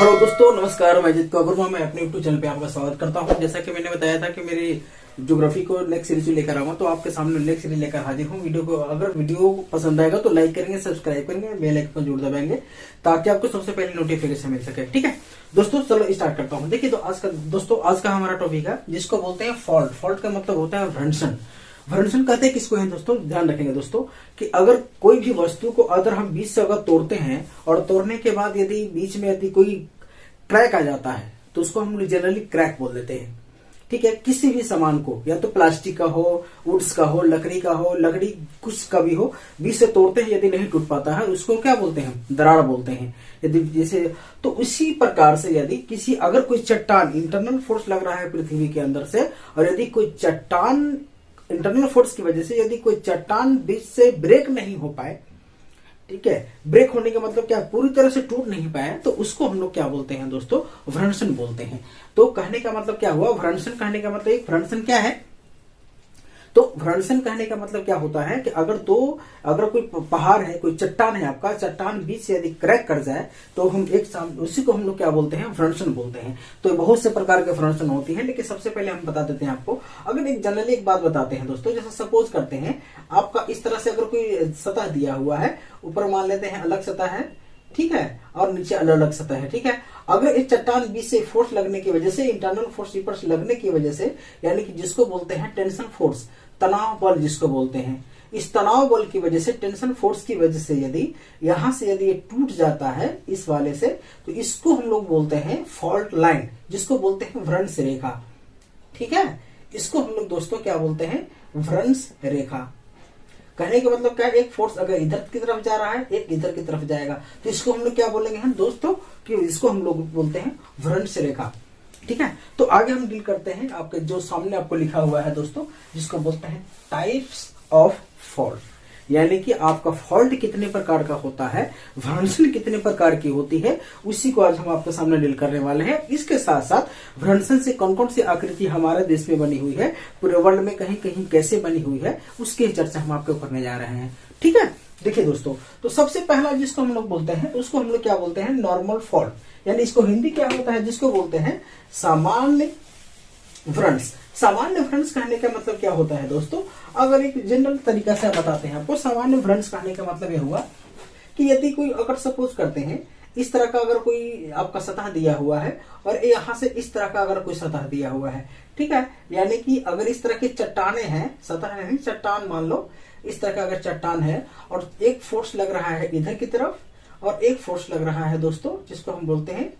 Hello दोस्तों, नमस्कार। मैं अजित वर्मा, मैं अपने यूट्यूब चैनल पे आपका स्वागत करता हूं। जैसा कि मैंने बताया था कि मेरी ज्योग्राफी को नेक्स्ट सीरीज लेकर आऊंगा, तो आपके सामने नेक्स्ट सीरीज लेकर हाजिर हूं। अगर वीडियो पसंद आएगा तो लाइक करेंगे, सब्सक्राइब करेंगे, बेल आइकन जरूर दबाएंगे ताकि आपको सबसे पहले नोटिफिकेशन मिल सके। ठीक है दोस्तों, चलो स्टार्ट करता हूँ। देखिए आज का हमारा टॉपिक है जिसको बोलते हैं फॉल्ट। फॉल्ट का मतलब होता है भ्रंशन। भ्रंशन कहते हैं किसको है दोस्तों, ध्यान रखेंगे दोस्तों कि अगर कोई भी वस्तु को अगर हम बीच से अगर तोड़ते हैं और तोड़ने के बाद यदि बीच में यदि कोई क्रैक आ जाता है तो उसको हम जनरली क्रैक बोल देते हैं। ठीक है, किसी भी सामान को, या तो प्लास्टिक का हो, वुड्स का हो, लकड़ी का हो, लकड़ी कुछ का भी हो, बीच से तोड़ते हैं यदि नहीं टूट पाता है उसको क्या बोलते हैं, दरार बोलते हैं। यदि जैसे तो उसी प्रकार से यदि किसी अगर कोई चट्टान, इंटरनल फोर्स लग रहा है पृथ्वी के अंदर से, और यदि कोई चट्टान इंटरनल फोर्स की वजह से यदि कोई चट्टान बीच से ब्रेक नहीं हो पाए, ठीक है, ब्रेक होने का मतलब क्या, पूरी तरह से टूट नहीं पाया, तो उसको हम लोग क्या बोलते हैं दोस्तों, भ्रंशन बोलते हैं। तो कहने का मतलब क्या हुआ, भ्रंशन कहने का मतलब, एक भ्रंशन क्या है, तो भ्रंशन कहने का मतलब क्या होता है कि अगर कोई पहाड़ है, कोई चट्टान है, आपका चट्टान बीच से यदि क्रैक कर जाए तो हम उसी को हम लोग क्या बोलते हैं, भ्रंशन बोलते हैं। तो बहुत से प्रकार के भ्रंशन होती है, लेकिन सबसे पहले हम बता देते हैं आपको। अगर एक जनरली एक बात बताते हैं दोस्तों, जैसे सपोज करते हैं आपका इस तरह से अगर कोई सतह दिया हुआ है, ऊपर मान लेते हैं अलग सतह है, ठीक है, और नीचे अलग अलग सतह है, ठीक है। अगर इस चट्टान बीच से फोर्स लगने की वजह से, इंटरनल फोर्स ऊपर से लगने की वजह से, यानी कि जिसको बोलते हैं टेंशन फोर्स, तनाव बल जिसको बोलते हैं, इस तनाव बल की वजह से, टेंशन फोर्स की वजह से यदि यहां से यदि ये टूट जाता है इस वाले से, तो इसको हम लोग बोलते हैं फॉल्ट लाइन, जिसको बोलते हैं भ्रंश रेखा। ठीक है, इसको हम लोग दोस्तों क्या बोलते हैं, भ्रंश रेखा। कहने का मतलब क्या है, एक फोर्स अगर इधर की तरफ जा रहा है, एक इधर की तरफ जाएगा, तो इसको हम लोग क्या बोलेंगे हम दोस्तों, कि इसको हम लोग बोलते हैं भ्रंश रेखा। ठीक है, तो आगे हम डील करते हैं आपके जो सामने आपको लिखा हुआ है दोस्तों, जिसको बोलते हैं टाइप्स ऑफ फॉल्ट, यानी कि आपका फॉल्ट कितने प्रकार का होता है, भ्रंशन कितने प्रकार की होती है, उसी को आज हम आपके सामने डील करने वाले हैं। इसके साथ साथ भ्रंशन से कौन कौन सी आकृति हमारे देश में बनी हुई है, पूरे वर्ल्ड में कहीं कहीं कैसे बनी हुई है, उसकी चर्चा हम आपको करने जा रहे हैं। ठीक है, देखिए दोस्तों, तो सबसे पहला जिसको हम लोग बोलते हैं उसको हम लोग क्या बोलते हैं, नॉर्मल फॉल्ट, यानी इसको हिंदी क्या होता है, जिसको बोलते हैं सामान्य भ्रंश। सामान्य भ्रंश कहने का मतलब क्या होता है दोस्तों, अगर एक जनरल तरीका से बताते हैं आपको, सामान्य भ्रंश कहने का मतलब यह हुआ कि यदि कोई, अगर सपोज करते हैं इस तरह का अगर कोई आपका सतह दिया हुआ है और यहाँ से इस तरह का अगर कोई सतह दिया हुआ है, ठीक है, यानी कि अगर इस तरह की चट्टाने हैं, सतह नहीं चट्टान मान लो, इस तरह का अगर चट्टान है और एक फोर्स लग रहा है इधर की तरफ और एक फोर्स लग रहा है दोस्तों जिसको हम बोलते हैं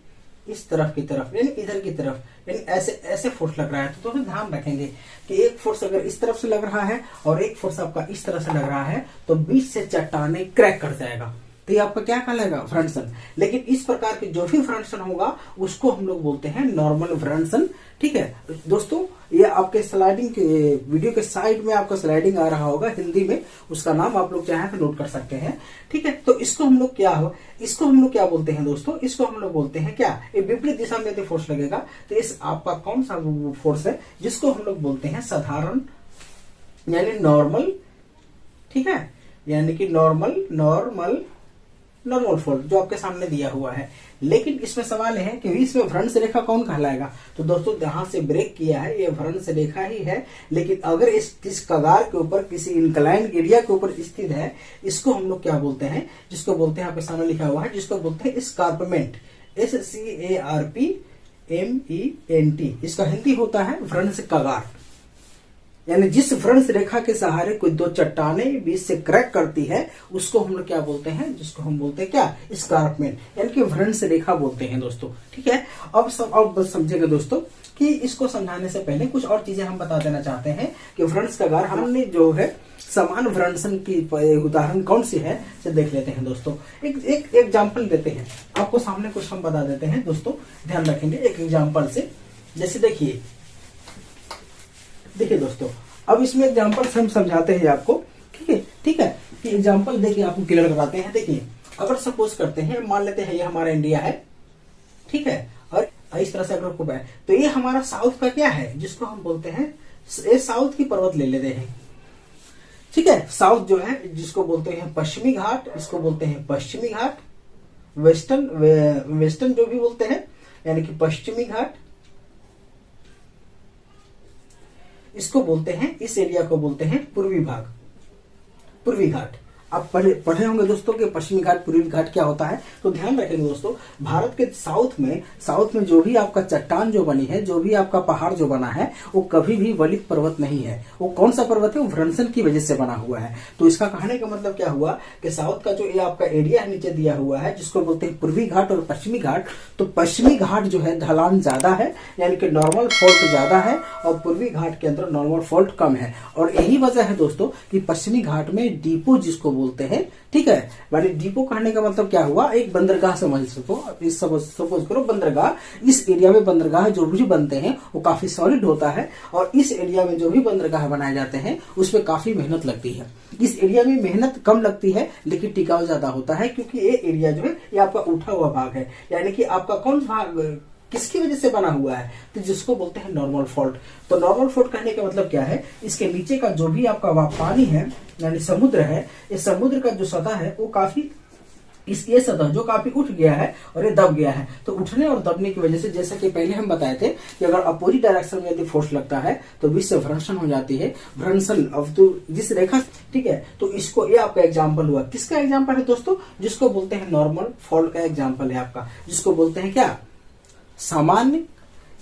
इस तरफ की तरफ, यानी इधर की तरफ, यानी ऐसे ऐसे फोर्स लग रहा है, तो दोस्तों ध्यान रखेंगे कि एक फोर्स अगर इस तरफ से लग रहा है और एक फोर्स आपका इस तरह से लग रहा है, तो बीच से चट्टाने क्रैक कर जाएगा, तो ये आपका क्या कहलाएगा, भ्रंशन। लेकिन इस प्रकार के जो भी भ्रंशन होगा उसको हम लोग बोलते हैं नॉर्मल भ्रंशन। ठीक है दोस्तों, ये आपके स्लाइडिंग के वीडियो के साइड में आपका स्लाइडिंग आ रहा होगा हिंदी में, उसका नाम आप लोग चाहें तो नोट कर सकते हैं। ठीक है, तो इसको हम लोग क्या बोलते हैं दोस्तों, इसको हम लोग बोलते हैं क्या, ये विपरीत दिशा में यदि फोर्स लगेगा तो इस आपका कौन सा फोर्स है, जिसको हम लोग बोलते हैं साधारण, यानी नॉर्मल। ठीक है, यानी कि नॉर्मल फोल्ड जो आपके सामने दिया हुआ है। लेकिन इसमें सवाल है कि इसमें भ्रंश रेखा कौन कहलाएगा, तो दोस्तों यहां से ब्रेक किया है, ये भ्रंश रेखा ही है। लेकिन अगर इस कगार के ऊपर किसी इंक्लाइन एरिया के ऊपर स्थित है, इसको हम लोग क्या बोलते हैं, जिसको बोलते हैं आपके सामने लिखा हुआ है, जिसको बोलते हैं स्कार्पमेंट, SCARPMENT। इसका हिंदी होता है भ्रंश कगार, यानी जिस भ्रंश रेखा के सहारे कोई दो चट्टाने बीच से क्रैक करती है उसको हम लोग क्या बोलते हैं, जिसको हम बोलते हैं क्या, स्कार्पमेंट, यानी कि भ्रंश रेखा बोलते हैं दोस्तों। ठीक है, अब समझेंगे दोस्तों कि इसको समझाने से पहले कुछ और चीजें हम बता देना चाहते हैं कि भ्रंश कगार, हमने जो है समान भ्रंशन की उदाहरण कौन सी है से देख लेते हैं दोस्तों। एक एग्जाम्पल देते हैं आपको सामने, कुछ हम बता देते हैं दोस्तों, ध्यान रखेंगे एक एग्जाम्पल से। जैसे देखिए दोस्तों, अब इसमें एग्जांपल से हम समझाते हैं आपको। ठीक है, कि एग्जांपल देखिए आपको क्लियर कराते हैं। देखिए, अगर सपोज करते हैं, मान लेते हैं ये हमारा इंडिया है, ठीक है, और इस तरह से अगर को है, तो ये हमारा साउथ का क्या है, जिसको हम बोलते हैं, ये साउथ की पर्वत ले लेते हैं। ठीक है, साउथ जो है जिसको बोलते हैं पश्चिमी घाट, इसको बोलते हैं पश्चिमी घाट, वेस्टर्न जो भी बोलते हैं, यानी कि पश्चिमी घाट, इसको बोलते हैं, इस एरिया को बोलते हैं पूर्वी भाग, पूर्वी घाट। आप पढ़े होंगे दोस्तों कि पश्चिमी घाट पूर्वी घाट क्या होता है। तो ध्यान रखेंगे दोस्तों, भारत के साउथ में जो भी आपका चट्टान जो बनी है, जो भी आपका पहाड़ जो बना है, वो कभी भी वलित पर्वत नहीं है। वो कौन सा पर्वत है? वो भ्रंसन की वजह से बना हुआ है। तो इसका कहने का मतलब क्या हुआ कि साउथ का जो ये आपका एरिया है नीचे दिया हुआ है, जिसको बोलते हैं पूर्वी घाट और पश्चिमी घाट, तो पश्चिमी घाट जो है ढलान ज्यादा है, यानी कि नॉर्मल फॉल्ट ज्यादा है, और पूर्वी घाट के अंदर नॉर्मल फॉल्ट कम है। और यही वजह है दोस्तों कि पश्चिमी घाट में डिपो जिसको बोलते हैं, ठीक है, यानी डिपो कहने का मतलब क्या हुआ? एक बंदरगाह समझ सको, सपोज करो बंदरगाह, इस एरिया में बंदरगाह जो भी बनते हैं वो काफी सॉलिड होता है, और इस एरिया में जो भी बंदरगाह बनाए जाते हैं उसमें काफी मेहनत लगती है। इस एरिया में मेहनत कम लगती है लेकिन टिकाऊ ज्यादा होता है, क्योंकि ये एरिया जो है ये आपका उठा हुआ भाग है, यानी कि आपका कौन भाग किसकी वजह से बना हुआ है? तो जिसको बोलते हैं नॉर्मल फॉल्ट। तो नॉर्मल फॉल्ट कहने का मतलब क्या है? इसके नीचे का जो भी आपका पानी है, यानी समुद्र है, इस समुद्र का जो सतह है वो काफी, ये सतह जो काफी उठ गया है और ये दब गया है। तो उठने और दबने की वजह से, जैसा कि पहले हम बताए थे कि अगर अपोजिट डायरेक्शन में यदि फोर्स लगता है तो विश्व भ्रंशन हो जाती है। भ्रंशन अब तो जिस रेखा, ठीक है, तो इसको, ये आपका एग्जाम्पल हुआ। किसका एग्जाम्पल है दोस्तों? जिसको बोलते हैं नॉर्मल फॉल्ट का एग्जाम्पल है आपका, जिसको बोलते हैं क्या? सामान्य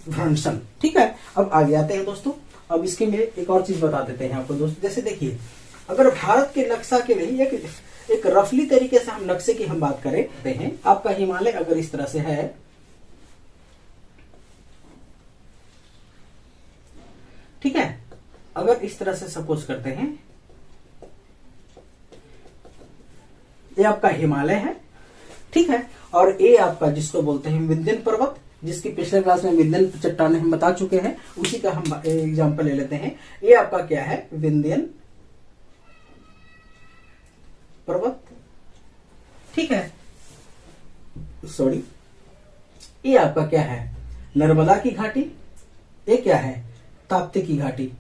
भ्रंशन। ठीक है, अब आगे आते हैं दोस्तों। अब इसके में एक और चीज बता देते हैं आपको दोस्तों। जैसे देखिए, अगर भारत के नक्शा के नहीं, एक रफली तरीके से हम नक्शे की हम बात करें हैं, आपका हिमालय अगर इस तरह से है, ठीक है, अगर इस तरह से सपोज करते हैं, ये आपका हिमालय है, ठीक है, और ये आपका जिसको बोलते हैं विंध्यन पर्वत, जिसकी पिछले क्लास में विंध्यन चट्टानें हम बता चुके हैं, उसी का हम एग्जांपल ले लेते हैं। ये आपका क्या है? विंध्यन पर्वत, ठीक है, सॉरी, ये आपका क्या है? नर्मदा की घाटी। ये क्या है? ताप्ती की घाटी।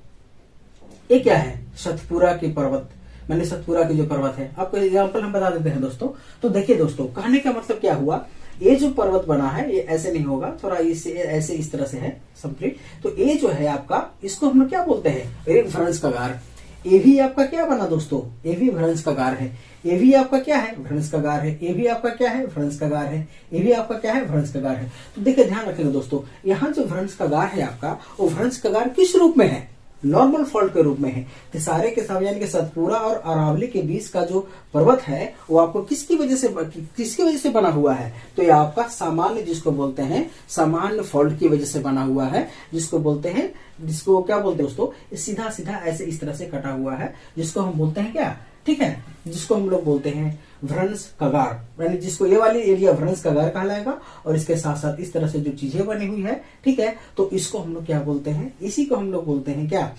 ये क्या है? सतपुरा की पर्वत, मैंने सतपुरा की जो पर्वत है, आपको एग्जांपल हम बता देते हैं दोस्तों। तो देखिए दोस्तों, कहने का मतलब क्या हुआ? ये जो पर्वत बना है ये ऐसे नहीं होगा, थोड़ा इससे ऐसे इस तरह से है कंप्लीट। तो ये जो है आपका, इसको हम लोग क्या बोलते हैं? एक भ्रंश कगार। ये भी आपका क्या बना दोस्तों? ये भी भ्रंश कगार है। ये भी आपका क्या है? भ्रंश कगार है। ये भी आपका क्या है? भ्रंश कगार है। ये भी आपका क्या है? भ्रंश कगार है। तो देखिए, ध्यान रखेंगे दोस्तों, यहाँ जो भ्रंश कगार है आपका, वो भ्रंश कगार किस रूप में है? नॉर्मल फॉल्ट के रूप में है। तो सारे के सारे यानी कि सतपुरा और अरावली के बीच का जो पर्वत है वो आपको किसकी वजह से बना हुआ है? तो ये आपका सामान्य, जिसको बोलते हैं सामान्य फॉल्ट की वजह से बना हुआ है, जिसको बोलते हैं, जिसको क्या बोलते हैं दोस्तों? सीधा सीधा ऐसे इस तरह से कटा हुआ है, जिसको हम बोलते हैं क्या? ठीक है, जिसको हम लोग बोलते हैं भ्रंश कगार, यानी जिसको ये वाली एरिया भ्रंश कगार कहलाएगा। और इसके साथ साथ इस तरह से जो चीजें बनी हुई है, ठीक है, तो इसको हम लोग क्या बोलते हैं? इसी को हम लोग बोलते हैं क्या?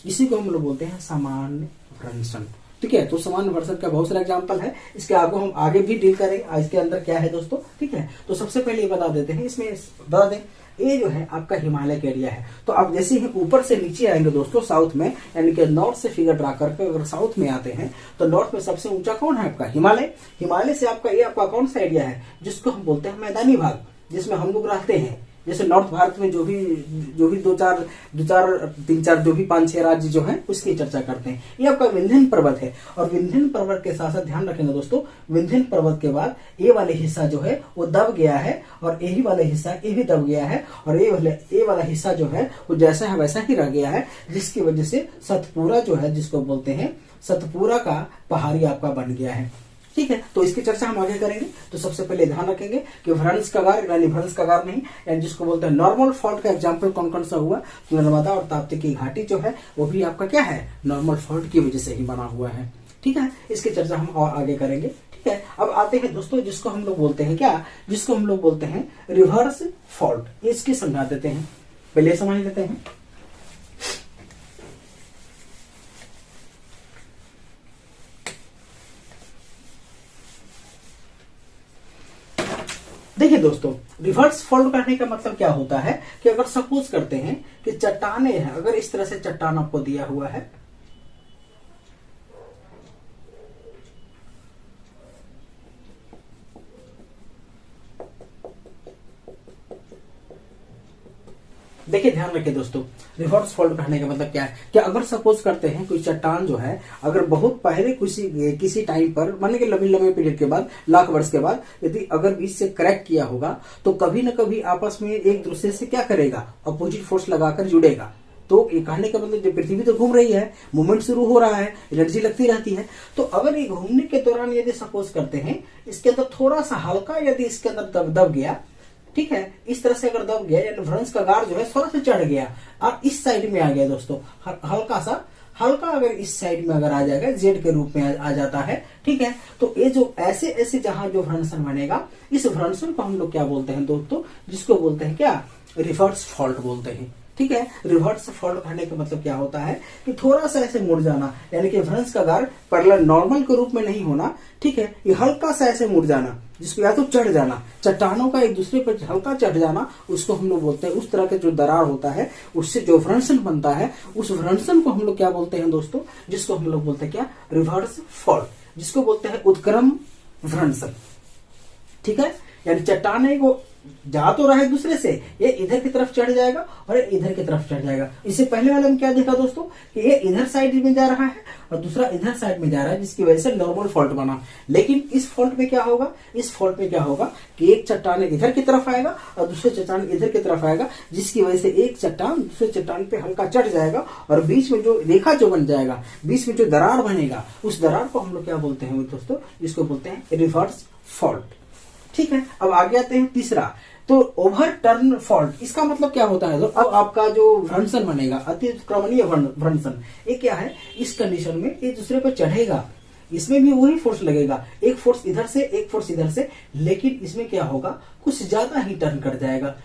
इसी को हम लोग बोलते हैं सामान्य भ्रंशन। ठीक है, तो सामान्य भ्रंशन का बहुत सारा एग्जाम्पल है, इसके आगे हम आगे भी डील करेंगे इसके अंदर क्या है दोस्तों। ठीक है, तो सबसे पहले ये बता देते हैं, इसमें बता दें, ये जो है आपका हिमालय का एरिया है। तो आप जैसे ही ऊपर से नीचे आएंगे दोस्तों, साउथ में, यानी कि नॉर्थ से फिगर ड्रा करके अगर साउथ में आते हैं, तो नॉर्थ में सबसे ऊंचा कौन है? आपका हिमालय। हिमालय से आपका ये आपका कौन सा एरिया है? जिसको हम बोलते हैं मैदानी भाग, जिसमें हम लोग रहते हैं। जैसे नॉर्थ भारत में जो भी दो चार तीन चार जो भी 5-6 राज्य जो हैं उसकी चर्चा करते हैं। ये आपका विंध्यन पर्वत है। और विंध्यन पर्वत के साथ साथ ध्यान रखेंगे दोस्तों, विंध्यन पर्वत के बाद ये वाले हिस्सा जो है वो दब गया है, और यही वाला हिस्सा ये भी दब गया है, और ये वाला हिस्सा जो है वो जैसा है वैसा ही रह गया है, जिसकी वजह से सतपुरा जो है, जिसको बोलते हैं सतपुरा का पहाड़ी आपका बन गया है। ठीक है, तो इसकी चर्चा हम आगे करेंगे। तो सबसे पहले ध्यान रखेंगे कि भ्रंश कगार, यानी भ्रंश कगार नहीं, यानी जिसको बोलते हैं नॉर्मल फॉल्ट का एग्जांपल कौन कौन सा हुआ? तो नर्मदा और ताप्ती की घाटी जो है वो भी आपका क्या है? नॉर्मल फॉल्ट की वजह से ही बना हुआ है। ठीक है, इसकी चर्चा हम और आगे करेंगे। ठीक है, अब आते हैं दोस्तों, जिसको हम लोग बोलते हैं क्या? जिसको हम लोग बोलते हैं रिवर्स फॉल्ट। इसकी समझा देते हैं, पहले समझ लेते हैं। देखिए दोस्तों, रिवर्स फॉल्ट करने का मतलब क्या होता है कि अगर सपोज करते हैं कि चट्टाने हैं, अगर इस तरह से चट्टान आपको दिया हुआ है, देखिए ध्यान रखिए दोस्तों, रिवर्स फॉल्ट कहने का मतलब क्या है कि अगर सपोज करते हैं कोई चट्टान जो है अगर बहुत पहले किसी टाइम पर मान के लंबे लंबे पीरियड के बाद, लाख वर्ष के बाद यदि अगर बीच से क्रैक किया होगा तो कभी न कभी आपस में एक दूसरे से क्या करेगा, अपोजिट फोर्स लगाकर जुड़ेगा। तो ये कहने का मतलब जो पृथ्वी तो घूम रही है, मूवमेंट शुरू हो रहा है, एनर्जी लगती रहती है। तो अगर ये घूमने के दौरान यदि सपोज करते हैं इसके अंदर थोड़ा सा हल्का यदि इसके अंदर दब गया, ठीक है, इस तरह से अगर दब गया यानी भ्रंश का गार जो है थोड़ा सा चढ़ गया और इस साइड में आ गया दोस्तों, हल्का अगर इस साइड में अगर आ जाएगा, जेड के रूप में आ जाता है, ठीक है। तो ये जो ऐसे ऐसे जहां जो भ्रंशन बनेगा, इस भ्रंशन को हम लोग क्या बोलते हैं दोस्तों, जिसको बोलते हैं क्या, रिवर्स फॉल्ट बोलते हैं, ठीक है। रिवर्स फॉल्ट कहने का मतलब क्या होता है कि थोड़ा सा ऐसे मुड़ जाना, यानी कि भ्रंश का गार पैरेलल नॉर्मल के रूप में नहीं होना, ठीक है, ये हल्का सा ऐसे मुड़ जाना, जिसको या तो चढ़ जाना, चट्टानों का एक दूसरे पर हल्का चढ़ जाना, उसको हम लोग बोलते हैं, उस तरह के जो दरार होता है उससे जो भ्रंशन बनता है, उस भ्रंशन को हम लोग क्या बोलते हैं दोस्तों, जिसको हम लोग बोलते हैं क्या, रिवर्स फॉल्ट, जिसको बोलते हैं उत्क्रम भ्रंशन, ठीक है। यानी चट्टाने को जा तो रहा है दूसरे से, ये इधर की तरफ चढ़ जाएगा और ये इधर की तरफ चढ़ जाएगा। इससे पहले वाले में क्या देखा दोस्तों कि ये इधर साइड में जा रहा है और दूसरा इधर साइड में जा रहा है, जिसकी वजह से नॉर्मल फॉल्ट बना। लेकिन इस फॉल्ट में क्या होगा, इस फॉल्ट में क्या होगा कि एक चट्टान इधर की तरफ आएगा और दूसरे चट्टान इधर की तरफ आएगा, जिसकी वजह से एक चट्टान दूसरे चट्टान पे हल्का चढ़ जाएगा और बीच में जो रेखा जो बन जाएगा, बीच में जो दरार बनेगा, उस दरार को हम लोग क्या बोलते हैं दोस्तों, जिसको बोलते हैं रिवर्स फॉल्ट, ठीक है। अब आगे आते हैं तीसरा, तो ओवर टर्न फॉल्ट, इसका मतलब क्या होता है, तो अब आपका जो भ्रंशन बनेगा, अतिक्रमणीय भ्रंशन, ये क्या है, इस कंडीशन में एक दूसरे पर चढ़ेगा, इसमें भी वही फोर्स लगेगा, एक फोर्स इधर से एक फोर्स इधर से, लेकिन इसमें क्या होगा, कुछ ज्यादा ही टर्न कर जाएगा,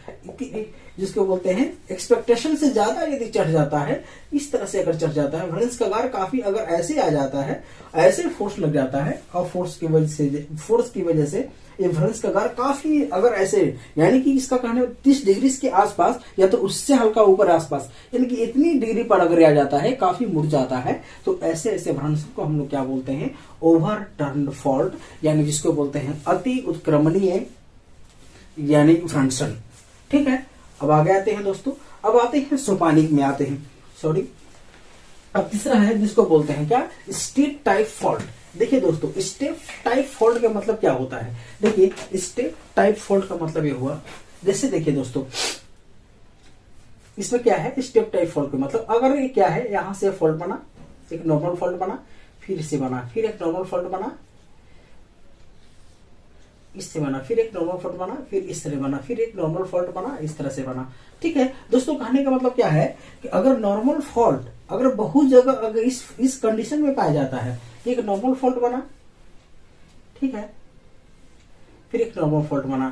जिसको बोलते हैं एक्सपेक्टेशन से ज्यादा यदि चढ़ जाता है, इस तरह से अगर चढ़ जाता है, भ्रंश का गार काफी अगर ऐसे आ जाता है, ऐसे फोर्स लग जाता है और फोर्स की वजह से ये भ्रंश का गार काफी अगर ऐसे, यानी कि इसका कहने 30 डिग्री के आसपास या तो उससे हल्का ऊपर आसपास, यानी कि इतनी डिग्री पर अगर आ जाता है, काफी मुड़ जाता है, तो ऐसे ऐसे भ्रंश को हम लोग क्या बोलते हैं, ओवर टर्न फॉल्ट, यानी जिसको बोलते हैं अति उत्क्रमणीय यानी भ्रंशन, ठीक है। अब आगे आते हैं दोस्तों, अब आते हैं सोपानिक में आते हैं, सॉरी, अब तीसरा है जिसको बोलते हैं क्या, स्टेप टाइप फॉल्ट। देखिए दोस्तों, स्टेप टाइप फॉल्ट का मतलब क्या होता है, देखिए स्टेप टाइप फॉल्ट का मतलब ये हुआ, जैसे देखिए दोस्तों इसमें क्या है, स्टेप टाइप फॉल्ट का मतलब अगर ये क्या है, यहां से फॉल्ट बना, एक नॉर्मल फॉल्ट बना, फिर से बना, फिर एक नॉर्मल फॉल्ट बना, इससे बना, फिर एक नॉर्मल फॉल्ट बना, फिर इस तरह बना, फिर एक नॉर्मल फॉल्ट बना, इस तरह से बना, ठीक है दोस्तों। कहने का मतलब क्या है कि अगर नॉर्मल फॉल्ट अगर बहुत जगह अगर इस कंडीशन में पाया जाता है, एक नॉर्मल फॉल्ट बना, ठीक है, फिर एक नॉर्मल फॉल्ट बना,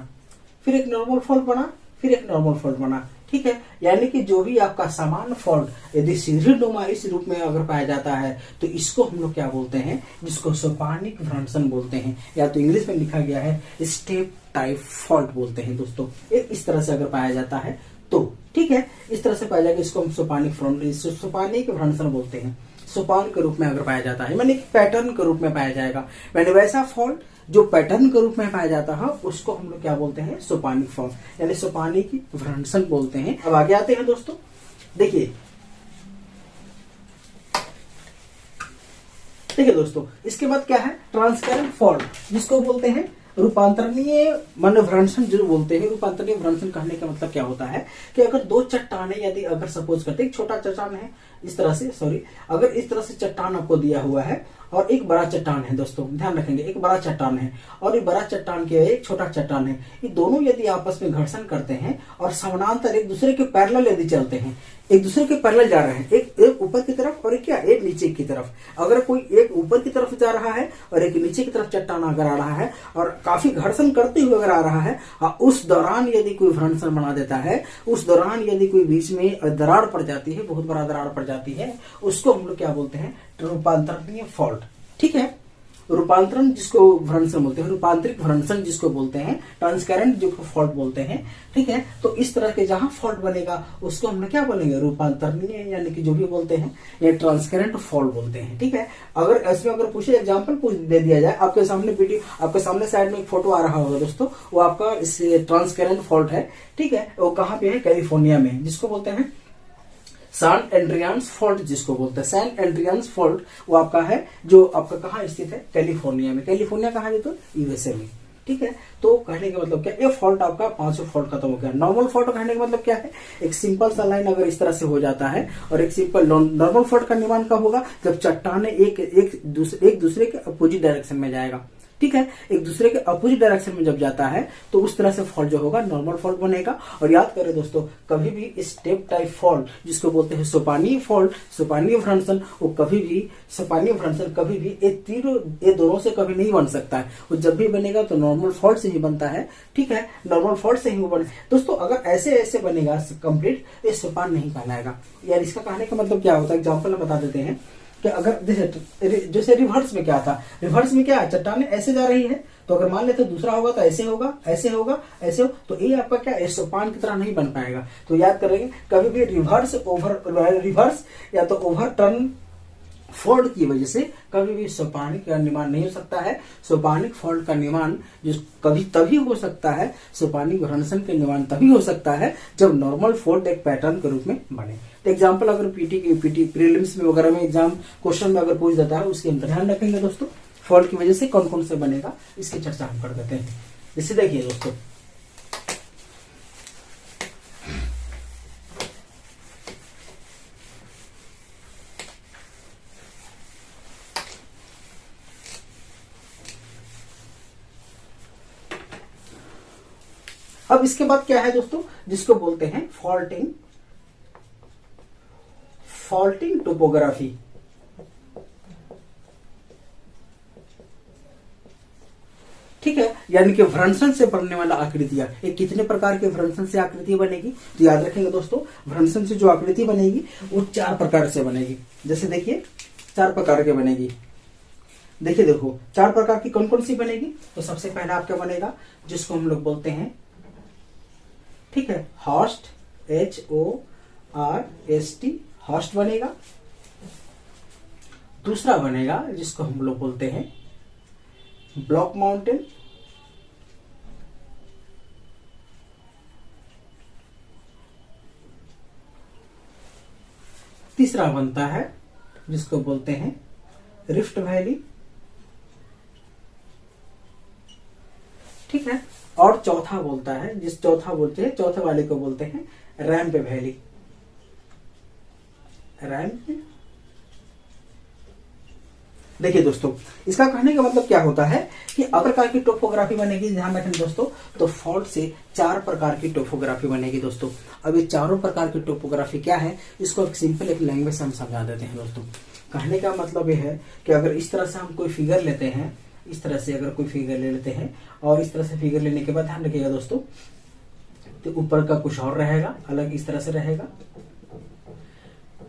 फिर एक नॉर्मल फॉल्ट बना, फिर एक नॉर्मल फॉल्ट बना, ठीक है। यानी कि जो भी आपका समान फॉल्ट यदि सीढ़ीनुमा इस रूप में अगर पाया जाता है, तो इसको हम लोग क्या बोलते हैं, जिसको सोपानिक भ्रंशन बोलते हैं, या तो इंग्लिश में लिखा गया है स्टेप टाइप फॉल्ट बोलते हैं दोस्तों। इस तरह से अगर पाया जाता है तो ठीक है, इस तरह से पाया जाएगा, इसको हम सोपानिक भ्रंशन बोलते हैं। सोपान के रूप में अगर पाया जाता है, मैंने पैटर्न के रूप में पाया जाएगा, मैंने वैसा फॉल्ट जो पैटर्न के रूप में पाया जाता है उसको हम लोग क्या बोलते हैं, सोपानिक फॉल्ट यानी सोपानिक भ्रंशन बोलते हैं। अब आगे आते हैं दोस्तों, देखिए दोस्तों, इसके बाद क्या है, ट्रांसकरेंट फॉल्ट, जिसको बोलते हैं रूपांतरणीय मन भ्रंशन जो बोलते हैं। रूपांतरणीय भ्रंशन कहने का मतलब क्या होता है कि अगर दो चट्टाने यदि अगर सपोज करते, एक छोटा चट्टान है इस तरह से, सॉरी, अगर इस तरह से चट्टान आपको दिया हुआ है और एक बड़ा चट्टान है दोस्तों, ध्यान रखेंगे, एक बड़ा चट्टान है और ये बड़ा चट्टान के एक छोटा चट्टान है, ये दोनों यदि आपस में घर्षण करते हैं और समानांतर एक दूसरे के पैरेलल यदि चलते हैं, एक दूसरे के पैरेलल जा रहे हैं, एक ऊपर की तरफ और एक नीचे की तरफ, अगर कोई एक ऊपर की तरफ जा रहा है और एक नीचे की तरफ चट्टान अगर आ रहा है और काफी घर्षण करते हुए अगर आ रहा है, उस दौरान यदि कोई भ्रंशन बना देता है, उस दौरान यदि कोई बीच में दरार पड़ जाती है, बहुत बड़ा दरार पड़ जाती है, उसको हम लोग क्या बोलते हैं, रूपांतरणीय फॉल्ट, ठीक है। रूपांतरण जिसको भ्रंशन बोलते हैं, रूपांतरित भ्रंशन जिसको बोलते हैं, ट्रांसकरेंट जिसको फॉल्ट बोलते हैं, ठीक है। तो इस तरह के जहां फॉल्ट बनेगा उसको हम क्या बोलेंगे, रूपांतरणीय यानी कि जो भी बोलते हैं या ट्रांसकरेंट फॉल्ट बोलते हैं, ठीक है। अगर इसमें अगर पूछे एग्जाम्पल दे दिया जाए, आपके सामने वीडियो, आपके सामने साइड में एक फोटो आ रहा होगा दोस्तों, वो आपका इस ट्रांसकरेंट फॉल्ट है, ठीक है। वो कहाँ पे है, कैलिफोर्निया में, जिसको बोलते हैं सैन एंड्रियान्स फॉल्ट, जिसको बोलते हैं सैन एंड्रियान्स फॉल्ट। वो आपका है जो आपका कहाँ स्थित है, कैलिफोर्निया में। कैलिफोर्निया कहाँ है तो यूएसए में, ठीक है। तो कहने का मतलब क्या, ये फॉल्ट आपका 500 फॉल्ट खत्म हो गया। नॉर्मल फॉल्ट कहने का मतलब क्या है, एक सिंपल सा लाइन अगर इस तरह से हो जाता है, और एक सिंपल नॉर्मल फॉल्ट का निर्माण कब होगा, जब चट्टाने एक दूसरे के अपोजिट डायरेक्शन में जाएगा, ठीक है। एक दूसरे के अपोजिट डायरेक्शन में जब जाता है तो उस तरह से फॉल्ट जो होगा नॉर्मल फॉल्ट बनेगा। और याद करें दोस्तों, कभी भी स्टेप टाइप फॉल्ट जिसको बोलते हैं सोपानीय फॉल्ट, सोपानीय भ्रंशन, वो कभी भी सोपानीय भ्रंशन कभी भी ये दोनों से कभी नहीं बन सकता है। वो जब भी बनेगा तो नॉर्मल फॉल्ट से ही बनता है, ठीक है। नॉर्मल फॉल्ट से ही वो बने दोस्तों। अगर ऐसे ऐसे बनेगा कंप्लीट, ये सोपान नहीं कहलाएगा। यार इसका कहने का मतलब क्या होता है, एग्जाम्पल बता देते हैं कि अगर जैसे रिवर्स में क्या था, रिवर्स में क्या है, चट्टाने ऐसे जा रही है, तो अगर मान लेते दूसरा होगा तो ऐसे होगा, ऐसे होगा, ऐसे हो, तो ये आपका क्या सोपान की तरह नहीं बन पाएगा। तो याद करेंगे, कभी भी रिवर्स या तो ओवर टर्न फॉल्ट की वजह से कभी भी सोपानिक का निर्माण नहीं हो सकता है। सोपानिक फॉल्ट का निर्माण जो कभी तभी हो सकता है, सोपानिक भ्रंशन के निर्माण तभी हो सकता है जब नॉर्मल फॉल्ट एक पैटर्न के रूप में बने। तो एग्जाम्पल अगर पीटी प्रीलिम्स में वगैरह में एग्जाम क्वेश्चन में अगर पूछ देता है, उसके हम ध्यान रखेंगे दोस्तों, फॉल्ट की वजह से कौन कौन से बनेगा, इसकी चर्चा हम कर देते हैं। जैसे देखिए दोस्तों, अब इसके बाद क्या है दोस्तों, जिसको बोलते हैं फॉल्टिंग टोपोग्राफी, ठीक है। यानी कि भ्रंशन से बनने वाला आकृतियां, ये कितने प्रकार के भ्रंशन से आकृति बनेगी, तो याद रखेंगे दोस्तों, भ्रंशन से जो आकृति बनेगी वो 4 प्रकार से बनेगी। जैसे देखिए 4 प्रकार के बनेगी। देखो 4 प्रकार की कौन कौन सी बनेगी, तो सबसे पहला आपका बनेगा जिसको हम लोग बोलते हैं, ठीक है, हॉस्ट, HORST, हॉस्ट बनेगा। दूसरा बनेगा जिसको हम लोग बोलते हैं ब्लॉक माउंटेन। तीसरा बनता है जिसको बोलते हैं रिफ्ट वैली, ठीक है। और चौथा बोलता है, चौथे वाले को बोलते हैं रैंप वैली। देखिए दोस्तों, इसका कहने का मतलब क्या होता है कि अगर प्रकार की टोपोग्राफी बनेगी, ध्यान रखें दोस्तों, तो फॉल्ट से 4 प्रकार की टोपोग्राफी बनेगी दोस्तों। अब ये चारों प्रकार की टोपोग्राफी क्या है, इसको एक सिंपल एक लैंग्वेज से हम समझा देते हैं दोस्तों। कहने का मतलब ये है कि अगर इस तरह से हम कोई फिगर लेते हैं, इस तरह से अगर कोई फिगर ले लेते हैं, और इस तरह से फिगर लेने के बाद ध्यान रखिएगा दोस्तों, तो ऊपर का कुछ और रहेगा, अलग इस तरह से रहेगा,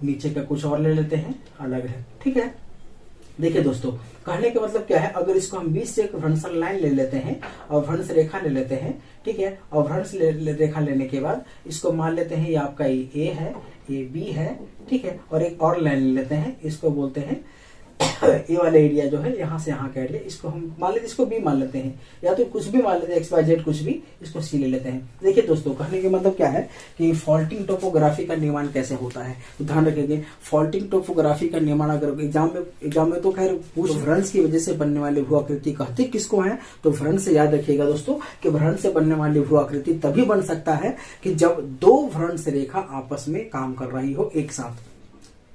नीचे का कुछ और ले लेते हैं, अलग है, ठीक है। देखिए दोस्तों, कहने का मतलब क्या है, अगर इसको हम 20 से एक भ्रंशन लाइन ले लेते हैं और भ्रंश रेखा ले लेते हैं, ठीक है, और भ्रंश रेखा लेने के बाद इसको मान लेते हैं ये आपका ए है, ये बी है, ठीक है, और एक और लाइन ले लेते हैं, इसको बोलते हैं ये वाला एरिया जो है यहाँ से यहाँ का एरिया, इसको हम मान लेते, इसको बी मान लेते हैं, या तो कुछ भी मान लेते हैं, XYZ कुछ भी, इसको सी ले लेते हैं। देखिए दोस्तों, कहने का मतलब क्या है कि फॉल्टिंग टोपोग्राफी का निर्माण कैसे होता है, तो ध्यान रखेंगे, फॉल्टिंग टोपोग्राफी का निर्माण अगर एग्जाम में तो खैर पूछ, भ्रंश की वजह से बनने वाली भू आकृति कहते किसको है, तो भ्रंश से याद रखिएगा दोस्तों कि भ्रंश से बनने वाली भू आकृति तभी बन सकता है कि जब 2 भ्रंश रेखा आपस में काम कर रही हो एक साथ।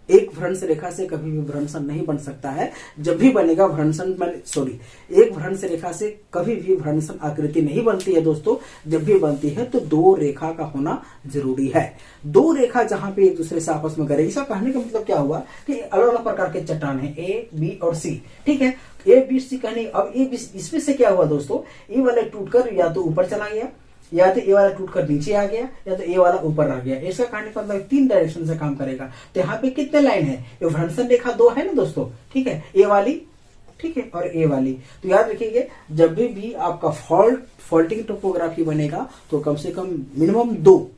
एक भ्रंश रेखा से कभी भी भ्रंशन नहीं बन सकता है, जब भी बनेगा एक भ्रंश रेखा से कभी भी भ्रंशन आकृति नहीं बनती है दोस्तों। जब भी बनती है तो 2 रेखा का होना जरूरी है। 2 रेखा जहां पे एक दूसरे से आपस में करेगी। इसका कहने का मतलब क्या हुआ कि अलग अलग प्रकार के चट्टान है, A, B और C, ठीक है। A, B, C कहने, अब इसमें से क्या हुआ दोस्तों, ये वाला टूटकर या तो ऊपर चला गया, या तो ए वाला टूटकर नीचे आ गया, या तो ए वाला ऊपर आ गया। इसका कहने का मतलब 3 डायरेक्शन से काम करेगा। तो यहाँ पे कितने लाइन है, ये भ्रंशन रेखा 2 है ना दोस्तों, ठीक है, ए वाली ठीक है, और ए वाली। तो याद रखिएगा, जब भी आपका फॉल्टिंग टोपोग्राफी बनेगा तो कम से कम मिनिमम दो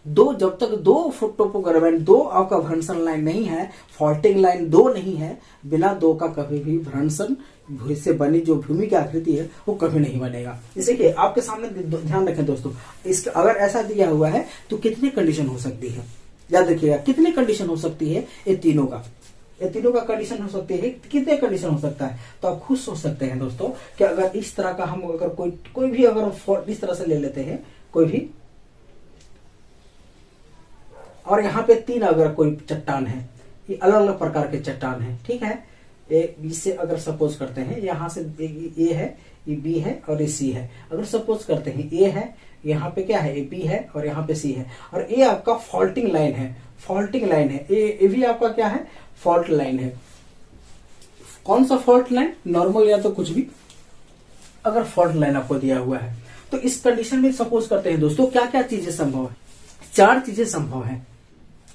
जब तक दो टोपोग्राफी, दो आपका भ्रंशन लाइन नहीं है, फॉल्टिंग लाइन दो नहीं है, बिना दो का कभी भी भ्रंशन से बनी जो भूमि की आकृति है वो कभी नहीं बनेगा। जैसे कि आपके सामने ध्यान रखें दोस्तों, इसका अगर ऐसा दिया हुआ है तो कितनी कंडीशन हो सकती है, याद रखिएगा कितनी कंडीशन हो सकती है, ये तीनों का कंडीशन हो सकती है। कितने कंडीशन हो सकता है, तो आप खुद सोच सकते हैं दोस्तों कि अगर इस तरह का हम अगर कोई भी अगर इस तरह से ले लेते हैं कोई भी, और यहाँ पे तीन अगर कोई चट्टान है, ये अलग अलग प्रकार के चट्टान है, ठीक है, इससे अगर सपोज करते हैं यहाँ से ए है, ये बी है और ये सी है, अगर सपोज करते हैं ए है, यहाँ पे क्या है, ए बी है और यहाँ पे सी है, और ये आपका फॉल्टिंग लाइन है, ये भी आपका क्या है, फॉल्ट लाइन है। कौन सा फॉल्ट लाइन, नॉर्मल या तो कुछ भी, अगर फॉल्ट लाइन आपको दिया हुआ है तो इस कंडीशन में सपोज करते हैं दोस्तों क्या क्या चीजें संभव है, 4 चीजें संभव है।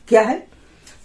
क्या है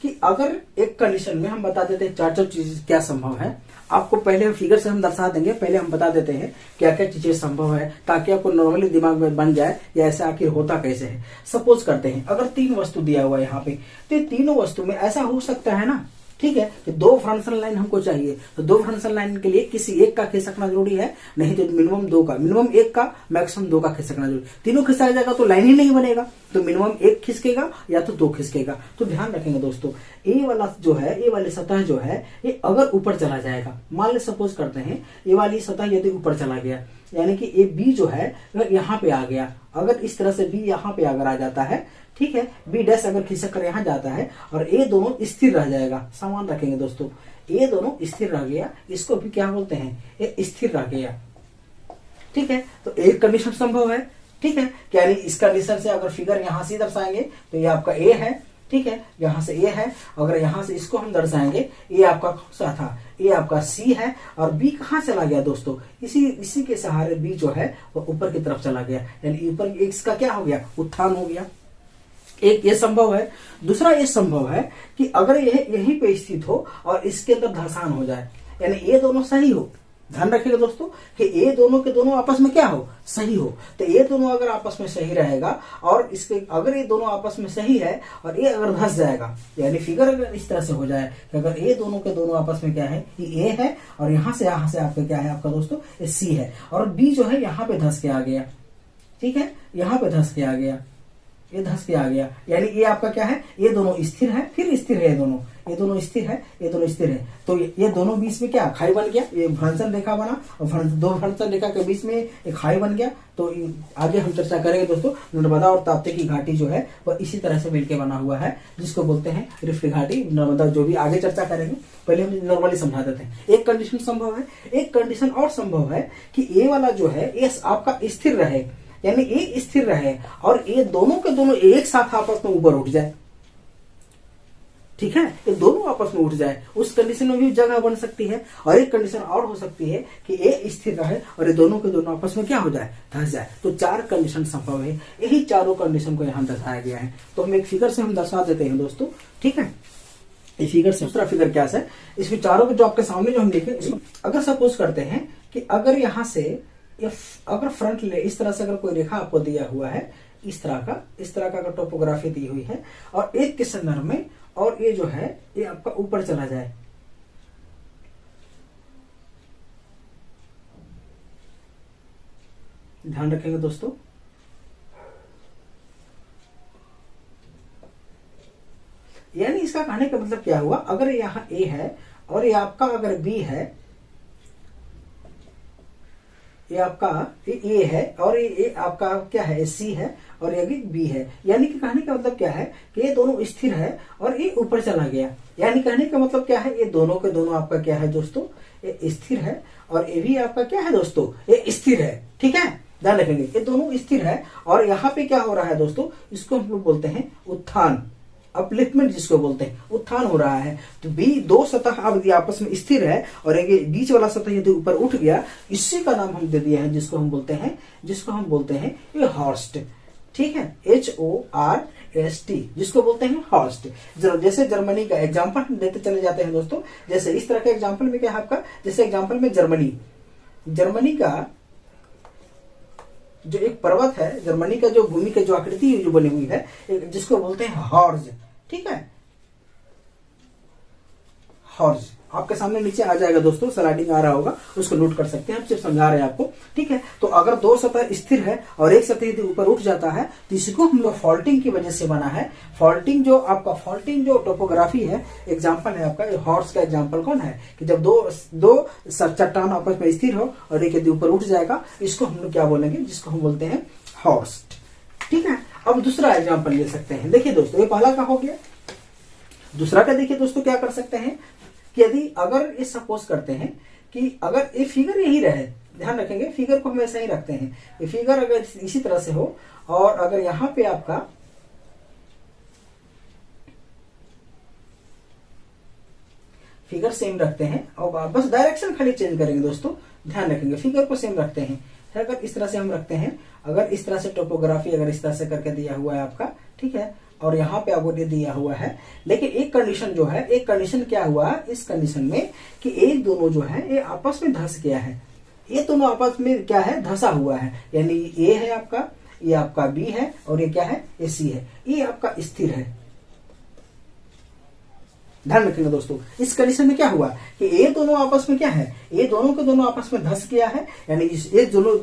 कि अगर एक कंडीशन में हम बता देते हैं 4 चीजें क्या संभव है, आपको पहले फिगर से हम दर्शा देंगे, पहले हम बता देते हैं क्या क्या चीजें संभव है, ताकि आपको नॉर्मली दिमाग में बन जाए या ऐसा आखिर होता कैसे है। सपोज करते हैं अगर 3 वस्तु दिया हुआ है यहाँ पे, तो तीनों वस्तु में ऐसा हो सकता है ना, ठीक है, कि 2 भ्रंशन लाइन हमको चाहिए, तो 2 भ्रंशन लाइन के लिए किसी एक का खिसकना जरूरी है, नहीं तो मिनिमम 2 का, मिनिमम 1 का, मैक्सिमम 2 का खिसकना जरूरी। तीनों खिसका जाएगा तो लाइन ही नहीं बनेगा, तो मिनिमम 1 खिसकेगा या तो 2 खिसकेगा। तो ध्यान रखेंगे दोस्तों, ए वाला जो है, ए वाली सतह जो है, ये अगर ऊपर चला जाएगा, मान ले सपोज करते हैं ये वाली सतह यदि ऊपर चला गया, यानी कि ए बी जो है अगर यहाँ पे आ गया, अगर इस तरह से बी यहाँ पे अगर आ जाता है, ठीक है, बी डैश अगर खिसक कर यहाँ जाता है और ये दोनों स्थिर रह जाएगा, समान रखेंगे दोस्तों, ये दोनों स्थिर रह गया, इसको भी क्या बोलते हैं, ये स्थिर रह गया, ठीक है। तो एक कंडीशन संभव है, ठीक है, यानी इस कंडीशन से अगर फिगर यहाँ से दर्शाएंगे तो ये आपका ए है, ठीक है, यहाँ से ए है, अगर यहाँ से इसको हम दर्शाएंगे, ये आपका कौन सा था, ये आपका सी है, और बी कहाँ चला गया दोस्तों, इसी के सहारे बी जो है वो ऊपर की तरफ चला गया, यानी ऊपर इसका क्या हो गया, उत्थान हो गया। एक ये संभव है। दूसरा ये संभव है कि अगर यह यहीं पे स्थित हो और इसके अंदर धसान हो जाए, यानी ये दोनों सही हो, ध्यान रखिएगा दोस्तों कि ये दोनों के दोनों आपस में क्या हो, सही हो। तो ये दोनों अगर आपस में सही रहेगा और इसके अगर ये दोनों आपस में सही है और ये अगर धस जाएगा, यानी फिगर अगर इस तरह से हो जाए कि अगर ये दोनों के दोनों आपस में क्या है, ये ए है और यहाँ से आपका क्या है आपका दोस्तों, ये सी है, और बी जो है यहाँ पे धस के आ गया, ठीक है, यहाँ पे धस के आ गया, ये धस के आ गया, यानी ये आपका क्या है, ये दोनों स्थिर है, फिर स्थिर है, ये दोनों स्थिर है, ये दोनों स्थिर है, तो ये दोनों बीच में क्या खाई बन गया, ये भ्रंशन रेखा बना और दो भ्रंशन रेखा के बीच में एक खाई बन गया। तो आगे हम चर्चा करेंगे दोस्तों, नर्मदा और ताप्ती की घाटी जो है वह इसी तरह से मिलकर बना हुआ है, जिसको बोलते हैं रिफ्ट घाटी, नर्मदा, जो भी आगे चर्चा करेंगे, पहले हम नॉर्मली समझा देते हैं। एक कंडीशन संभव है, एक कंडीशन और संभव है कि ये वाला जो है ये आपका स्थिर रहे, यानी ये स्थिर रहे और ये दोनों के दोनों एक साथ आपस में ऊपर उठ जाए, ठीक है, ये दोनों आपस में उठ जाए, उस कंडीशन में भी जगह बन सकती है। और एक कंडीशन और हो सकती है कि ये स्थिर रहे और ये दोनों के दोनों आपस में क्या हो जाए, धस जाए। तो 4 कंडीशन संभव है, यही चारों कंडीशन को यहाँ दर्शाया गया है। तो हम एक फिगर से हम दर्शा देते हैं दोस्तों, ठीक है, इस फिगर से। दूसरा फिगर क्या है, इसमें चारों के जो आपके सामने जो हम देखें, अगर सपोज करते हैं कि अगर यहाँ से अगर फ्रंट ले इस तरह से अगर कोई रेखा आपको दिया हुआ है, इस तरह का अगर टोपोग्राफी दी हुई है और एक के संदर्भ में, और ये जो है ये आपका ऊपर चला जाए, ध्यान रखेंगे दोस्तों, यानी इसका कहने का मतलब क्या हुआ, अगर यहाँ ए है और ये आपका अगर बी है, ये आपका ए है और ये आपका क्या है, सी है और ये भी बी है, यानी कि कहने का मतलब क्या है कि ये दोनों स्थिर है और ये ऊपर चला गया, यानी कहने का मतलब क्या है, ये दोनों के दोनों आपका क्या है दोस्तों, ये स्थिर है और ये भी आपका क्या है दोस्तों, ये स्थिर है, ठीक है, ध्यान रखेंगे, ये दोनों स्थिर है। और यहाँ पे क्या हो रहा है दोस्तों, इसको हम लोग बोलते हैं उत्थान, अपलिफ्टमेंट जिसको बोलते हैं, उत्थान हो रहा है। तो बी दो सतह अब यदि आपस में स्थिर है और एक बीच वाला सतह यदि ऊपर उठ गया, इसी का नाम हम दे दिया है, जिसको हम बोलते हैं ये हॉर्स्ट, ठीक है, HORST, HORST, जिसको बोलते हैं हॉर्स्ट। जैसे जर्मनी का एग्जांपल देते चले जाते हैं दोस्तों। जैसे इस तरह के एग्जांपल में क्या है आपका, जैसे एग्जांपल में जर्मनी का जो एक पर्वत है, जर्मनी का जो भूमि का जो आकृति जो बनी हुई है, जिसको बोलते हैं हॉर्ज। ठीक है, हॉर्ज आपके सामने नीचे आ जाएगा दोस्तों, स्लाइडिंग आ रहा होगा, उसको नोट कर सकते हैं, हम सिर्फ समझा रहे हैं आपको। ठीक है, तो अगर दो सतह स्थिर है और एक सतह यदि ऊपर उठ जाता है तो इसको हम लोग फॉल्टिंग की वजह से बना है। फॉल्टिंग जो टोपोग्राफी है, एग्जांपल है आपका हॉर्स का एग्जांपल कौन है कि जब दो चट्टान आपस में स्थिर हो और एक यदि ऊपर उठ जाएगा, इसको हम लोग क्या बोलेंगे, जिसको हम बोलते हैं हॉर्स्ट। ठीक है, अब दूसरा एग्जाम्पल ले सकते हैं। देखिए दोस्तों, ये पहला का हो गया। दूसरा का देखिए दोस्तों, क्या कर सकते हैं कि यदि अगर ये सपोज करते हैं कि अगर ये फिगर यही रहे, ध्यान रखेंगे फिगर को हम ऐसा ही रखते हैं, ये फिगर अगर इसी तरह से हो और अगर यहां पे आपका फिगर सेम रखते हैं और बस डायरेक्शन खाली चेंज करेंगे दोस्तों, ध्यान रखेंगे फिगर को सेम रखते हैं। अगर इस तरह से हम रखते हैं, अगर इस तरह से टोपोग्राफी अगर इस तरह से करके दिया हुआ है आपका, ठीक है, और यहाँ पे आपको दिया हुआ है, लेकिन एक कंडीशन जो है, एक कंडीशन क्या हुआ इस कंडीशन में कि एक दोनों जो है ये आपस में धंस गया है, ये दोनों आपस में क्या है, धंसा हुआ है। यानी ये है आपका, ये आपका बी है और ये क्या है, ये सी है, ये आपका स्थिर है। ध्यान रखिएगा दोस्तों, इस कंडीशन में क्या हुआ कि ये दोनों आपस में क्या है, ये दोनों के दोनों आपस में धंस गया है। यानी ये दोनों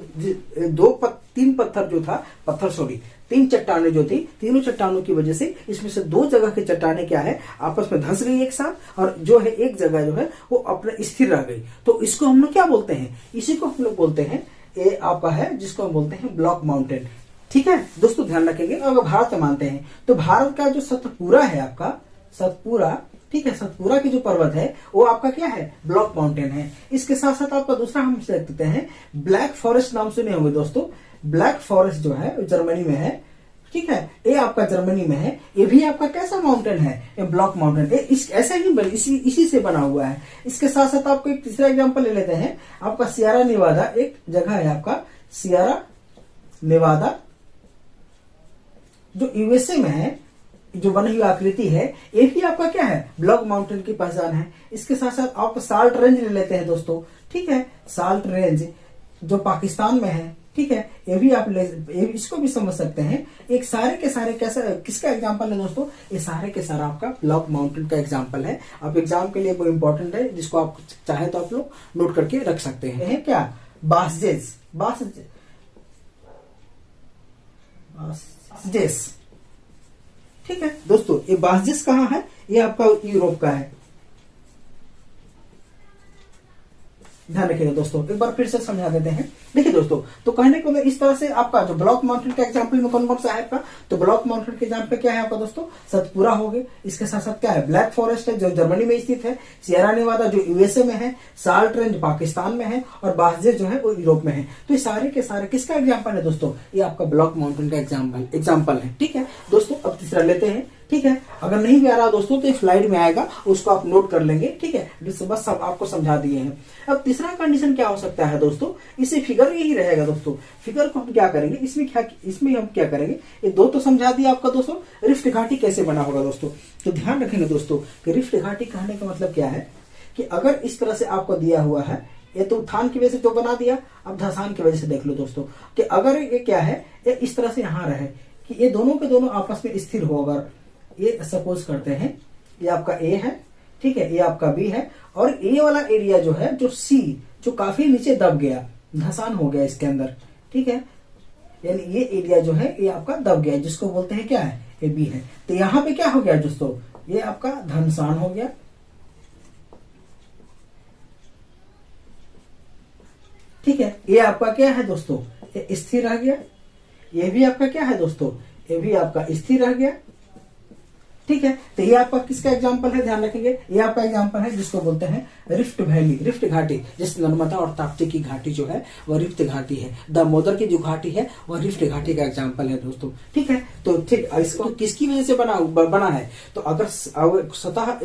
तीन चट्टाने जो थी, तीनों चट्टानों की वजह से इसमें से दो जगह की चट्टाने क्या है, आपस में धंस गई एक साथ, और जो है एक जगह जो है वो अपने स्थिर रह गई। तो इसको हम लोग क्या बोलते हैं, इसी को हम लोग बोलते हैं, ये आपका है जिसको हम बोलते हैं ब्लॉक माउंटेन। ठीक है दोस्तों, ध्यान रखेंगे। अगर भारत में मानते हैं तो भारत का जो सतपुरा है आपका, सतपुरा, ठीक है, सतपुरा की जो पर्वत है वो आपका क्या है, ब्लॉक माउंटेन है। इसके साथ साथ आपका दूसरा हम देखते हैं, ब्लैक फॉरेस्ट नाम सुने होंगे दोस्तों। ब्लैक फॉरेस्ट जो है जर्मनी में है, ठीक है, ये आपका जर्मनी में है। ये भी आपका कैसा माउंटेन है, ये ब्लॉक माउंटेन, ऐसे ही इसी से बना हुआ है। इसके साथ साथ आपको एक तीसरा एग्जांपल ले लेते हैं, आपका सियरा नेवादा एक जगह है आपका, सियरा नेवादा जो यूएसए में है, जो बनी हुई आकृति है, ये भी आपका क्या है, ब्लॉक माउंटेन की पहचान है। इसके साथ साथ आप साल्ट रेंज ले लेते हैं दोस्तों, ठीक है, साल्ट रेंज जो पाकिस्तान में है, ठीक है, ये भी आप इसको भी समझ सकते हैं। एक सारे के सारे कैसा, किसका एग्जांपल है दोस्तों, ये सारे के सारा आपका ब्लॉक माउंटेन का एग्जांपल है। अब एग्जाम के लिए वो इंपॉर्टेंट है, जिसको आप चाहे तो आप लोग नोट करके रख सकते हैं। क्या, बासजेस, ठीक है दोस्तों, ये बासजेस कहाँ है, ये आपका यूरोप का है। ध्यान रखिएगा दोस्तों, एक बार फिर से समझा देते हैं। देखिए दोस्तों, तो कहने को इस तरह से आपका जो ब्लॉक माउंटेन का एग्जांपल में कौन कौन सा है आपका, तो ब्लॉक माउंटेन के एग्जांपल क्या है आपका दोस्तों, सतपुरा हो गए। इसके साथ साथ क्या है, ब्लैक फॉरेस्ट है जो जर्मनी में स्थित है, सियरा नेवादा जो यूएसए में है, साल्ट रेंज पाकिस्तान में है, और बासजेस जो है वो यूरोप में है। तो ये सारे के सारे किसका एग्जाम्पल है दोस्तों, ये आपका ब्लॉक माउंटेन का एग्जाम्पल है। ठीक है दोस्तों, अब तीसरा लेते हैं। ठीक है, अगर नहीं भी आ रहा दोस्तों तो स्लाइड में आएगा, उसको आप नोट कर लेंगे। ठीक है, बस सब आपको समझा दिए हैं। अब तीसरा कंडीशन क्या हो सकता है दोस्तों, इसे फिगर यही रहेगा दोस्तों। फिगर को हम क्या करेंगे, इसमें हम क्या करेंगे, ये दो तो समझा दिया आपका दोस्तों। रिफ्ट घाटी कैसे बना होगा दोस्तों, तो ध्यान रखेंगे दोस्तों कि रिफ्ट घाटी कहने का मतलब क्या है कि अगर इस तरह से आपको दिया हुआ है, ये तो उत्थान की वजह से जो बना दिया, अब धसान की वजह से देख लो दोस्तों कि अगर ये क्या है, ये इस तरह से यहाँ रहे कि ये दोनों के दोनों आपस में स्थिर हो। अगर ये सपोज करते हैं, ये आपका ए है, ठीक है, ये आपका बी है, और ए वाला एरिया जो है, जो सी, जो काफी नीचे दब गया, धसान हो गया इसके अंदर, ठीक है, यानी ये एरिया जो है ये आपका दब गया, जिसको बोलते हैं क्या है, ये बी है। तो यहाँ पे क्या हो गया दोस्तों, ये आपका धनसान हो गया, ठीक है। ये आपका क्या है दोस्तों, ये स्थिर रह गया। ये भी आपका क्या है दोस्तों, ये भी आपका स्थिर रह गया। ठीक है। तो ये आपका किसका एग्जांपल है, ध्यान रखेंगे, ये आपका एग्जांपल है जिसको बोलते हैं रिफ्ट वैली, रिफ्ट घाटी। जैसे नर्मदा और ताप्ती की घाटी जो है वह रिफ्ट घाटी है, दामोदर की जो घाटी है वह रिफ्ट घाटी का एग्जांपल है दोस्तों। ठीक है, तो ठीक इसको किसकी वजह से बना है, तो अगर सतह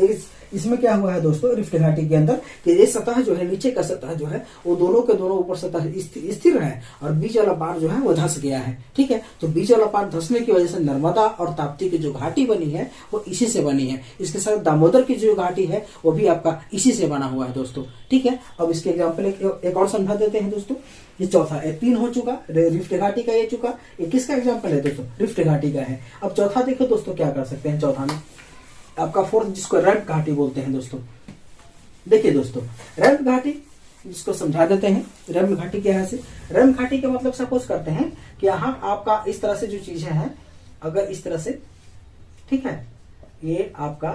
इसमें क्या हुआ है दोस्तों, रिफ्ट घाटी के अंदर कि ये सतह जो है, नीचे का सतह जो है वो दोनों के दोनों ऊपर सतह स्थिर है और बीच वाला पार जो है वो धस गया है। ठीक है, तो बीच वाला पार धसने की वजह से नर्मदा और ताप्ती की जो घाटी बनी है वो इसी से बनी है। इसके साथ दामोदर की जो घाटी है वो भी आपका इसी से बना हुआ है दोस्तों। ठीक है, अब इसके एग्जाम्पल एक और समझा देते हैं दोस्तों। ये चौथा है, 3 हो चुका, रिफ्ट घाटी का ये चुका, ये किसका एग्जाम्पल है दोस्तों, रिफ्ट घाटी का है। अब चौथा देखो दोस्तों क्या कर सकते हैं, चौथा में आपका फोर्थ जिसको रैम्प घाटी बोलते हैं दोस्तों। देखिए दोस्तों, रैम्प घाटी जिसको समझा देते हैं, रैम्प घाटी क्या है। रैम्प घाटी का मतलब सपोज करते हैं कि यहाँ आपका इस तरह से जो चीजें हैं, अगर इस तरह से, ठीक है, ये आपका,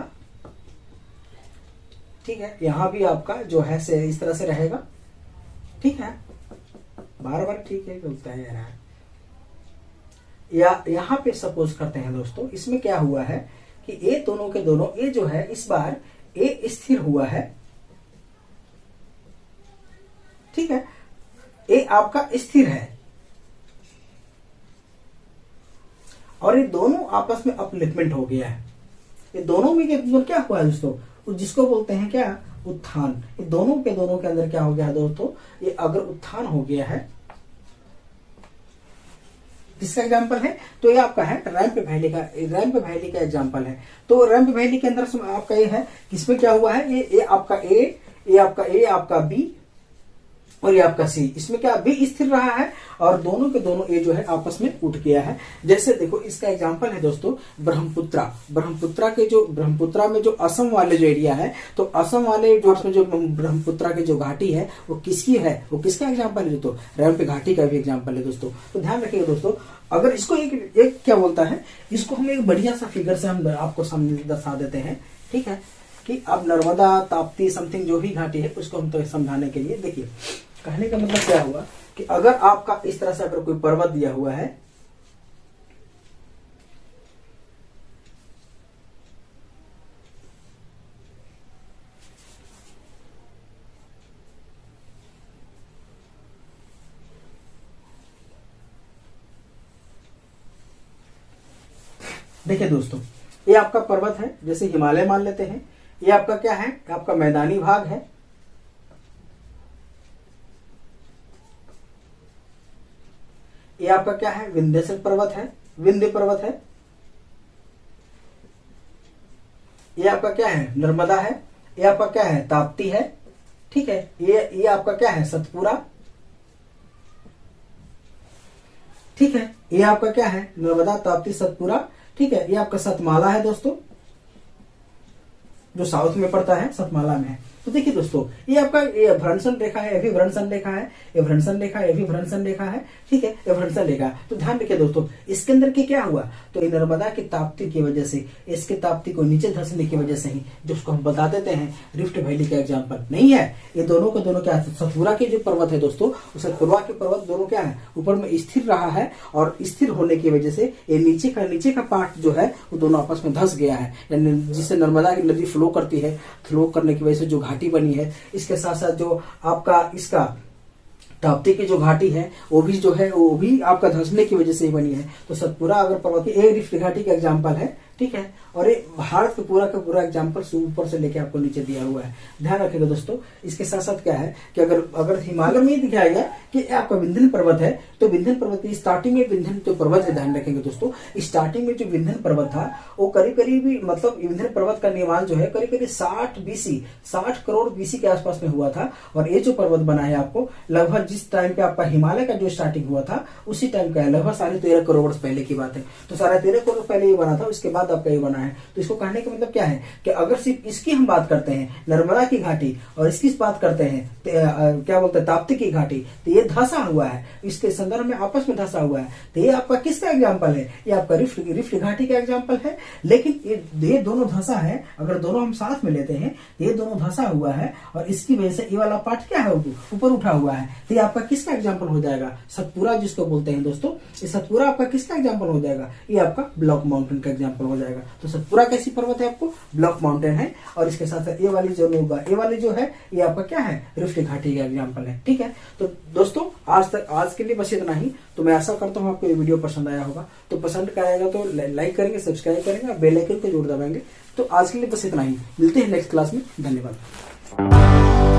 ठीक है, यहां भी आपका जो है से इस तरह से रहेगा। ठीक है, बार बार ठीक है बोलता है यार। या यहां पे सपोज करते हैं दोस्तों, इसमें क्या हुआ है कि ए दोनों के दोनों, ए जो है इस बार ए स्थिर हुआ है। ठीक है, ए आपका स्थिर है और ये दोनों आपस में अपलिफ्टमेंट हो गया है। ये दोनों में क्या हुआ है दोस्तों, जिसको बोलते हैं क्या, उत्थान। ये दोनों के अंदर क्या हो गया है दोस्तों, ये अगर उत्थान हो गया है, किसका एग्जाम्पल है, तो ये आपका है रैम्प वैली का एग्जाम्पल है। तो रैम्प वैली के अंदर आपका ये है, इसमें क्या हुआ है, ये आपका ए आपका बी और ये आपका सी, इसमें क्या बी स्थिर रहा है और दोनों के दोनों ए जो है आपस में उठ गया है। जैसे देखो इसका एग्जांपल है दोस्तों ब्रह्मपुत्रा में जो असम वाले जो एरिया है, तो असम वाले जो ब्रह्मपुत्रा की जो घाटी है वो किसकी है, वो किसका एग्जांपल है दोस्तों, रैम्प घाटी का भी एग्जांपल है दोस्तों। तो ध्यान रखिएगा दोस्तों, अगर इसको एक क्या बोलता है, इसको हम एक बढ़िया सा फिगर से हम आपको सामने दर्शा देते हैं। ठीक है, कि अब नर्मदा ताप्ती समथिंग जो भी घाटी है उसको हम तो समझाने के लिए, देखिए कहने का मतलब क्या हुआ कि अगर आपका इस तरह से अगर कोई पर्वत दिया हुआ है, देखिए दोस्तों, ये आपका पर्वत है, जैसे हिमालय मान लेते हैं। ये आपका क्या है, आपका मैदानी भाग है। ये आपका क्या है, विंध्याचल पर्वत है, विंध्य पर्वत है। ये आपका क्या है, नर्मदा है। ये आपका क्या है, ताप्ती है। ठीक है, ये आपका क्या है, सतपुरा। ठीक है, ये आपका क्या है, नर्मदा ताप्ती सतपुरा। ठीक है, ये आपका सतमाला है दोस्तों, जो साउथ में पड़ता है, सतमाला में है। तो देखिए दोस्तों, ये आपका ये भ्रंशन रेखा है, ये भी भ्रंशन रेखा है, ये भ्रंशन रेखा है, ये भी भ्रंशन रेखा है। ठीक है, ये भ्रंशन रेखा। तो ध्यान रखिए दोस्तों, इसके अंदर के क्या हुआ, तो ये नर्मदा की ताप्ती की वजह से, इसके ताप्ती को नीचे धंसने की वजह से ही, जिसको हम बता देते हैं रिफ्ट वैली का एग्जाम्पल नहीं है। ये दोनों के दोनों क्या है, सतपुरा के जो पर्वत है दोस्तों, सतपुरा के पर्वत दोनों क्या है, ऊपर में स्थिर रहा है और स्थिर होने की वजह से ये नीचे का पार्ट जो है वो दोनों आपस में धंस गया है, जिससे नर्मदा की नदी फ्लो करती है। फ्लो करने की वजह से जो घाटी बनी है, इसके साथ साथ जो आपका इसका ताप्ती की जो घाटी है वो भी आपका धंसने की वजह से ही बनी है। तो सतपुरा अगर पर्वत एक रिफ्ट घाटी का एग्जाम्पल है। ठीक है, और ये भारत का पूरा एग्जाम्पल ऊपर से लेके आपको नीचे दिया हुआ है। ध्यान रखिएगा दोस्तों, इसके साथ साथ क्या है कि अगर हिमालय में दिखाया गया कि आपका विंध्य पर्वत है, तो विंध्य पर्वत की स्टार्टिंग में विंध्य जो पर्वत है, ध्यान रखेंगे दोस्तों, स्टार्टिंग में जो विंध्य पर्वत था वो करीब मतलब विंध्य पर्वत का निर्माण जो है करीब 60 करोड़ बीसी के आसपास में हुआ था। और ये जो पर्वत बना है आपको लगभग जिस टाइम पे आपका हिमालय का जो स्टार्टिंग हुआ था उसी टाइम का है, लगभग 13.5 करोड़ वर्ष पहले की बात है। तो 13.5 करोड़ पहले ये बना था, उसके बाद आपका ये बना है। तो इसको कहने का मतलब क्या है कि अगर सिर्फ इसकी हम बात करते हैं, नर्मदा की घाटी, और इसकी बात करते हैं क्या बोलते हैं, ताप्ती की घाटी, तो ये धंसा हुआ है, इसके संदर्भ में आपस में धंसा हुआ है। तो ये आपका किसका एग्जाम्पल है, ये आपका रिफ्ट घाटी का एग्जाम्पल है। लेकिन ये दोनों धंसा है, अगर दोनों हम साथ में लेते हैं, ये दोनों धंसा हुआ है और इसकी वजह से ये वाला पार्ट क्या है, ऊपर उठा हुआ है। तो ये आपका किसका एग्जाम्पल हो जाएगा, सतपुरा जिसको बोलते हैं दोस्तों। ये सतपुरा आपका किसका एग्जाम्पल हो जाएगा, ये आपका ब्लॉक माउंटेन का एग्जाम्पल हो हो जाएगा। तो सतपुरा कैसी पर्वत है आपको, ब्लॉक माउंटेन है। और इसके साथ ये वाली जो नौगा, ये वाली जो है ये आपका क्या है, रिफ्ट घाटी का एग्जाम्पल है। ठीक है, तो दोस्तों आज के लिए बस इतना ही। तो मैं आशा करता हूँ आपको ये वीडियो पसंद आया होगा। तो पसंद आएगा तो लाइक करेंगे, सब्सक्राइब करेंगे, बेल आइकन को जरूर दबाएंगे। तो आज के लिए बस इतना ही, मिलते हैं नेक्स्ट क्लास में। धन्यवाद।